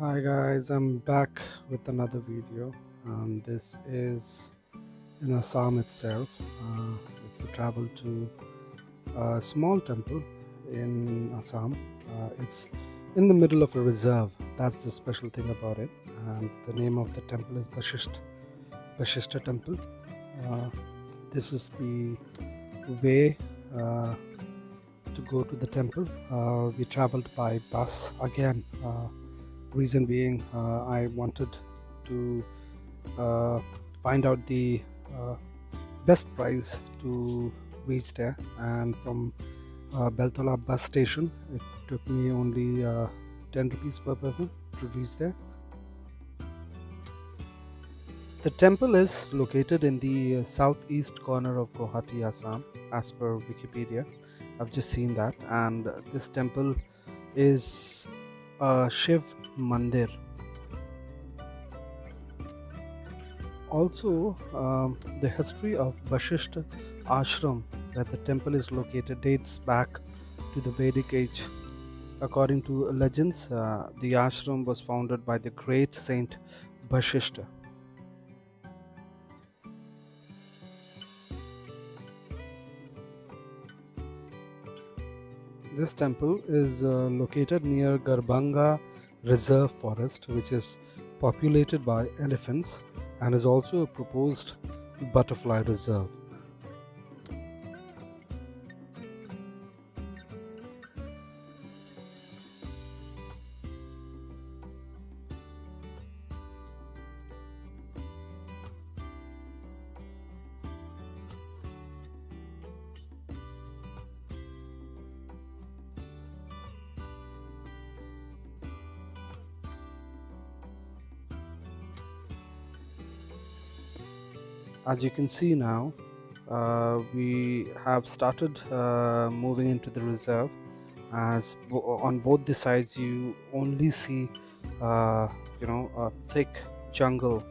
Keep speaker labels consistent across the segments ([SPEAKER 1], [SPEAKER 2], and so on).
[SPEAKER 1] Hi guys, I'm back with another video. This is in Assam itself. It's a travel to a small temple in Assam. It's in the middle of a reserve. That's the special thing about it. And the name of the temple is Bashishta Temple. Uh, this is the way to go to the temple. We traveled by bus again. Reason being, I wanted to uh, find out the uh, best price to reach there, and from Beltola bus station it took me only 10 rupees per person to reach there. The temple is located in the southeast corner of Guwahati, Assam, as per Wikipedia. I've just seen that, and this temple is a Shiv Mandir. Also, the history of Vashishta Ashram, where the temple is located, dates back to the Vedic age. According to legends, the ashram was founded by the great saint Vashishta. This temple is located near Garbhanga Reserve Forest, which is populated by elephants and is also a proposed butterfly reserve. As you can see now, we have started moving into the reserve, as on both the sides you only see a thick jungle.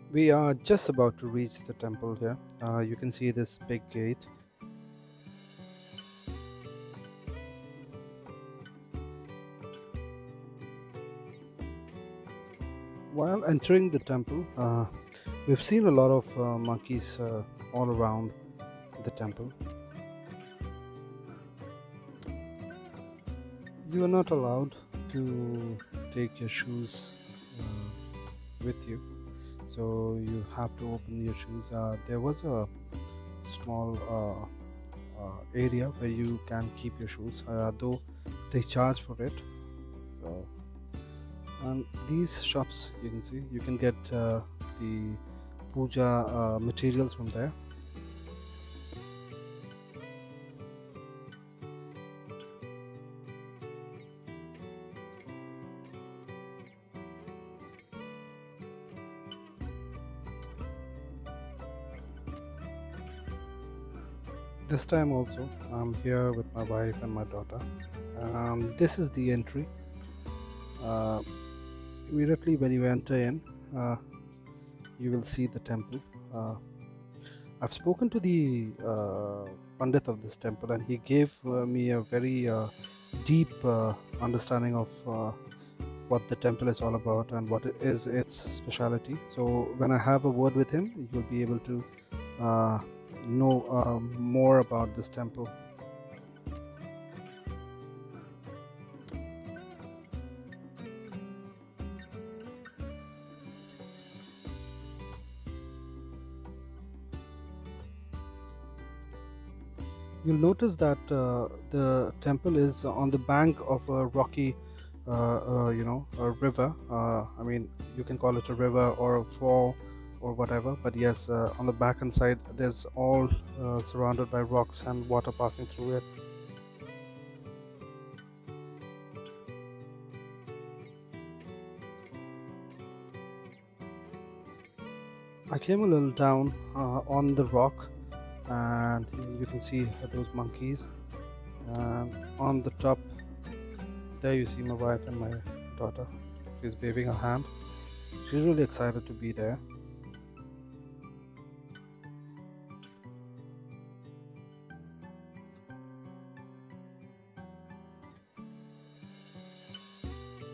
[SPEAKER 1] We are just about to reach the temple here. You can see this big gate. While entering the temple, we've seen a lot of monkeys all around the temple. You are not allowed to take your shoes with you, so you have to open your shoes. There was a small area where you can keep your shoes, though they charge for it. So, and these shops, you can see, you can get the puja materials from there. This time also, I'm here with my wife and my daughter. This is the entry. Uh, Immediately when you enter in, you will see the temple. I've spoken to the Pandit of this temple, and he gave me a very deep understanding of what the temple is all about and what is its speciality. So when I have a word with him, you'll be able to know more about this temple. You'll notice that the temple is on the bank of a rocky a river. I mean, you can call it a river or a fall or whatever, but yes, on the back and side there's all surrounded by rocks and water passing through it. I came a little down on the rock, and you can see those monkeys, and on the top there you see my wife and my daughter. She's waving her hand. She's really excited to be there.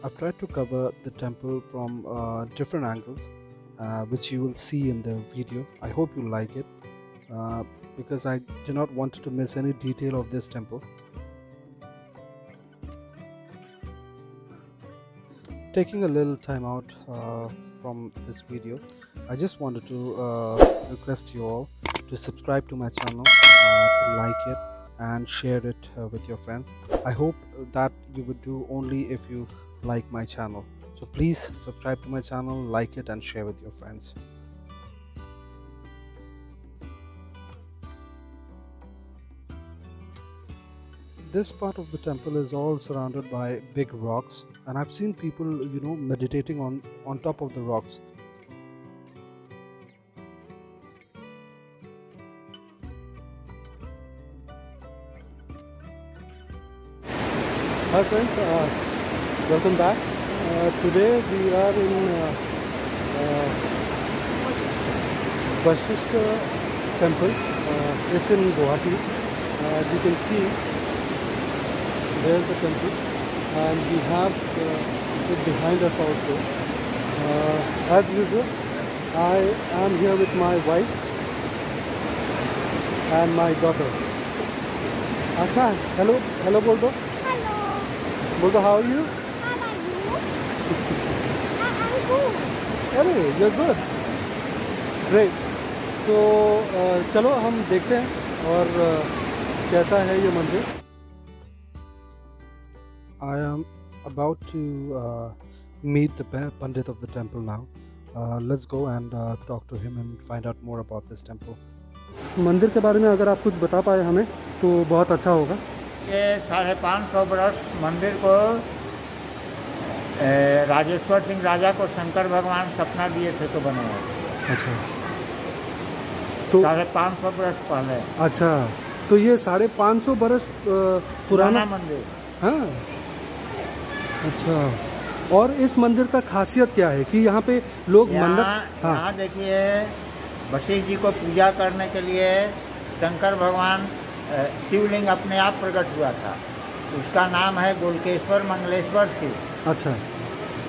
[SPEAKER 1] I've tried to cover the temple from different angles, which you will see in the video. I hope you like it, because I do not want to miss any detail of this temple. Taking a little time out from this video, I just wanted to request you all to subscribe to my channel, to like it and share it with your friends. I hope that you would do only if you like my channel. So please subscribe to my channel, like it and share with your friends. This part of the temple is all surrounded by big rocks, and I've seen people, meditating on top of the rocks. Hi friends, welcome back. Today we are in Vashishta temple. It's in Guwahati. As you can see, there's the temple, and we have it behind us also. As usual, I am here with my wife and my daughter. Ashna, hello bol do. Hello. How are you?
[SPEAKER 2] How are you? I'm good.
[SPEAKER 1] Hey, you're good. Great. So चलो हम देखते हैं और कैसा है ये मंदिर. I am about to meet the Pandit of the temple now. Let's go and talk to him and find out more about this temple. मंदिर के बारे में अगर आप कुछ बता पाए हमें तो बहुत अच्छा होगा.
[SPEAKER 3] ये 550 बरस मंदिर को राजेश्वर सिंह राजा को शंकर भगवान सपना दिए थे तो बने हैं.
[SPEAKER 1] अच्छा. तो
[SPEAKER 3] 550 बरस पहले.
[SPEAKER 1] अच्छा, तो ये 550 बरस पुराना
[SPEAKER 3] मंदिर.
[SPEAKER 1] हाँ. अच्छा, और इस मंदिर का खासियत क्या है कि यहाँ पे लोग मन्नत. हाँ.
[SPEAKER 3] यहाँ देखिए, वशिष्ठ जी को पूजा करने के लिए शंकर भगवान शिवलिंग अपने आप प्रकट हुआ था. उसका नाम है गोलकेश्वर मंगलेश्वर शिव. अच्छा.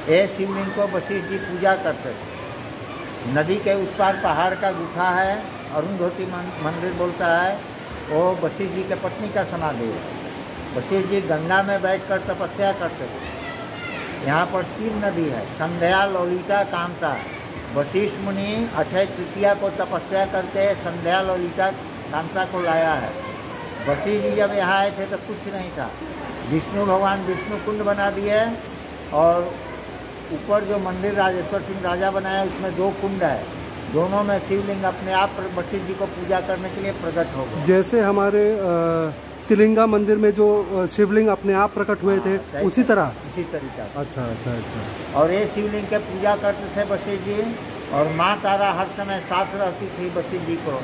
[SPEAKER 3] ये शिवलिंग को वशिष्ठ जी पूजा करते थे. नदी के उस पार पहाड़ का गुफा है, अरुंधति मंदिर बोलता है. वो वशिष्ठ जी के पत्नी का समाधि है. वशिष्ठ जी गंगा में बैठकर तपस्या करते थे. यहाँ पर 3 नदी है, संध्या, ललिता, कांता. वशिष्ठ मुनि अक्षय तृतीया को तपस्या करके संध्या, ललिता, कांता को लाया है. वशिष्ठ जी जब यहाँ आए थे तो कुछ नहीं था. विष्णु भगवान विष्णु कुंड बना दिए, और ऊपर जो मंदिर राजेश्वर सिंह राजा बनाया उसमें 2 कुंड है. दोनों में शिवलिंग अपने आप वशिष्ठ जी को पूजा करने के लिए प्रकट हो गए. जैसे हमारे तिलिंगा मंदिर में जो शिवलिंग अपने आप प्रकट हुए थे, उसी तरह. उसी तरीका. अच्छा अच्छा अच्छा. और ये शिवलिंग के पूजा करते थे वशिष्ठ जी, और माँ तारा हर समय साथ रहती थी वशिष्ठ जी को.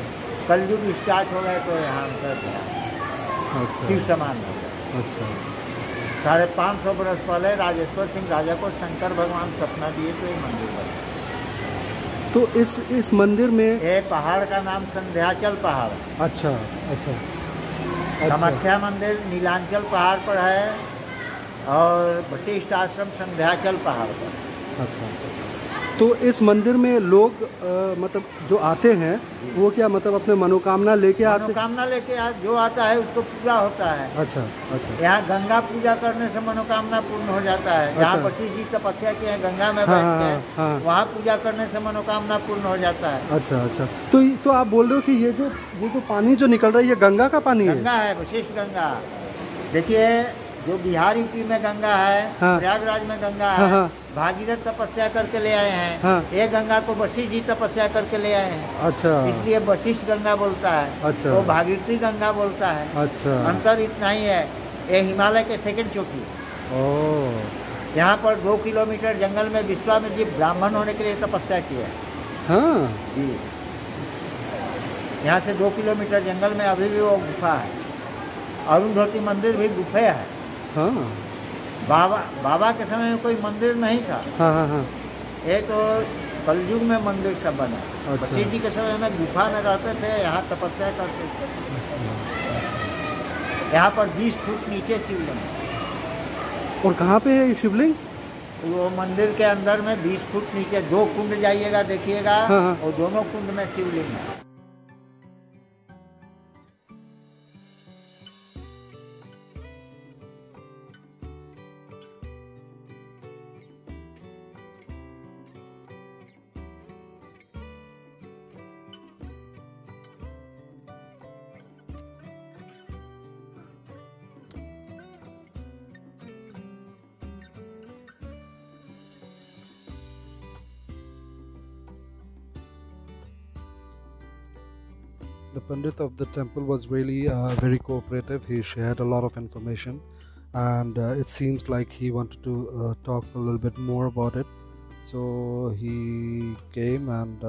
[SPEAKER 3] कलयुग स्टार्ट हो गए तो यहाँ कर दिया. अच्छा. शिव समान हो गया. अच्छा. 550 बरस पहले राजेश्वर सिंह राजा को शंकर भगवान सपना दिए तो ये मंदिर बना. तो इस मंदिर में ये पहाड़ का नाम संध्याचल पहाड़. अच्छा अच्छा. कामाख्या मंदिर नीलांचल पहाड़ पर है, और वशिष्ठ आश्रम संध्याचल पहाड़ पर. अच्छा. तो इस मंदिर में लोग मतलब जो आते हैं वो क्या मतलब अपने मनोकामना लेके आते हैं? मनोकामना लेके जो आता है उसको पूरा होता है. अच्छा अच्छा. यहाँ गंगा पूजा करने से मनोकामना पूर्ण हो जाता है. जहाँ वशिष्ठ जी तपस्या किए हैं गंगा में बैठ के, वहाँ पूजा करने से मनोकामना पूर्ण हो जाता है. अच्छा अच्छा. तो आप बोल रहे हो कि ये जो पानी जो निकल रहा है ये गंगा का पानी है? गंगा है, वशिष्ठ गंगा. देखिए, जो बिहार यूपी में गंगा है, प्रयागराज में गंगा है, भागीरथ तपस्या करके ले आए हैं. ये गंगा को वशिष्ठ जी तपस्या करके ले आए हैं. अच्छा. इसलिए वशिष्ठ गंगा बोलता है. अच्छा. तो भागीरथी गंगा बोलता है. अच्छा. अंतर इतना ही है. ये हिमालय के सेकंड चोटी. ओह. यहाँ पर 2 किलोमीटर जंगल में विश्वामित्र जी ब्राह्मण होने के लिए तपस्या किए. हाँ जी. यहाँ से 2 किलोमीटर जंगल में अभी भी वो गुफा है. अरुंधति मंदिर भी गुफे है. हाँ. बाबा के समय में कोई मंदिर नहीं था. हाँ हाँ हाँ. ये तो कलयुग में मंदिर सब बना।
[SPEAKER 1] अच्छा।
[SPEAKER 3] बशीर जी के समय में गुफा में रहते थे, यहाँ तपस्या करते थे। यहाँ पर 20 फुट नीचे शिवलिंग है।
[SPEAKER 1] और कहाँ पे है ये शिवलिंग?
[SPEAKER 3] वो मंदिर के अंदर में 20 फुट नीचे 2 कुंड जाइएगा, देखिएगा।
[SPEAKER 1] हाँ, हाँ।
[SPEAKER 3] और दोनों कुंड में शिवलिंग है।
[SPEAKER 1] The Pandit of the temple was really very cooperative. He shared a lot of information, and it seems like he wanted to talk a little bit more about it. So he came and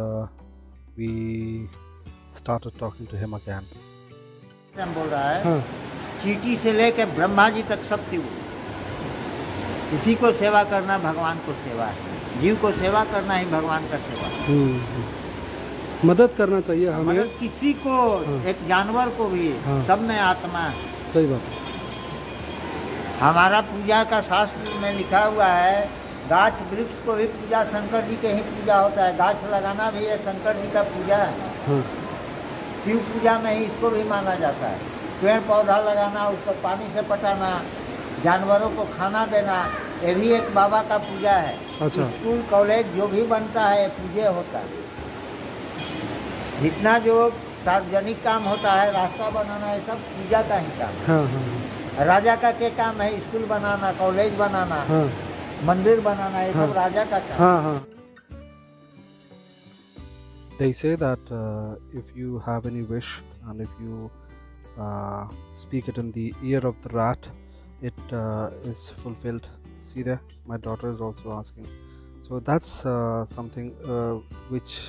[SPEAKER 1] we started talking to him again.
[SPEAKER 3] हम बोल रहा है,
[SPEAKER 1] हाँ,
[SPEAKER 3] चींटी से लेकर ब्रह्मा जी तक सब शिव। किसी को सेवा करना भगवान को सेवा है। जीव को सेवा करना ही भगवान का सेवा है।
[SPEAKER 1] मदद करना चाहिए हमें।
[SPEAKER 3] मदद किसी को, एक जानवर को भी, सब में आत्मा है।
[SPEAKER 1] सही बात।
[SPEAKER 3] हमारा पूजा का शास्त्र में लिखा हुआ है, गाछ वृक्ष को भी पूजा शंकर जी के ही पूजा होता है। गाछ लगाना भी है शंकर जी का पूजा है। शिव पूजा में ही इसको भी माना जाता है। पेड़ पौधा लगाना, उसको पानी से पटाना, जानवरों को खाना देना, ये भी एक बाबा का पूजा है।
[SPEAKER 1] अच्छा।
[SPEAKER 3] स्कूल कॉलेज जो भी बनता है पूजे होता है। जितना जो सार्वजनिक काम होता है, रास्ता बनाना, ये सब पूजा का ही काम है।
[SPEAKER 1] हाँ, हाँ,
[SPEAKER 3] राजा का क्या काम है? स्कूल बनाना, कॉलेज बनाना,
[SPEAKER 1] हाँ,
[SPEAKER 3] मंदिर बनाना, ये सब राजा का काम।
[SPEAKER 1] हाँ, हाँ। They say that if you have any wish and if you speak it in the ear of the rat, it is fulfilled. See there, my daughter is also asking. So that's something which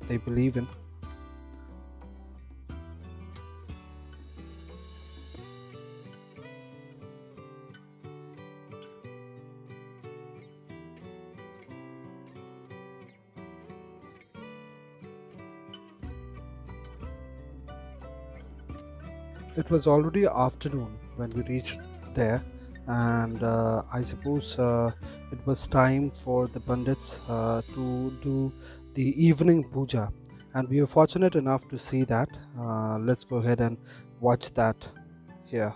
[SPEAKER 1] they believe in. It was already afternoon when we reached there, and I suppose it was time for the Pandits to do the evening puja, and we were fortunate enough to see that. Let's go ahead and watch that here.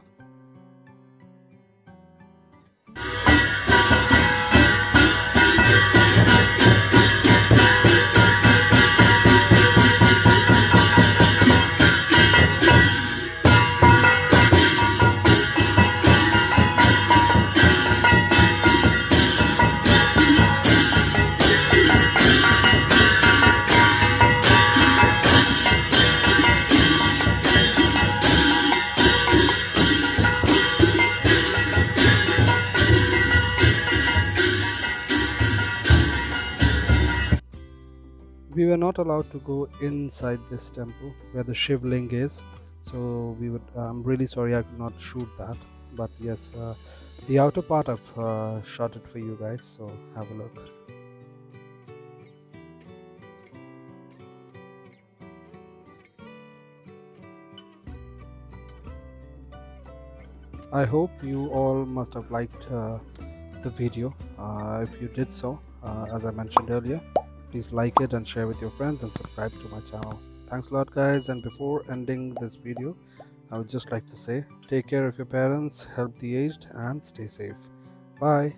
[SPEAKER 1] We were not allowed to go inside this temple where the Shivling is, so I'm really sorry I could not shoot that, but yes, the outer part I've shot it for you guys, so have a look. I hope you all must have liked the video. If you did so, as I mentioned earlier, please like it and share with your friends and subscribe to my channel. Thanks a lot guys, and before ending this video, I would just like to say, take care of your parents, help the aged, and stay safe. Bye.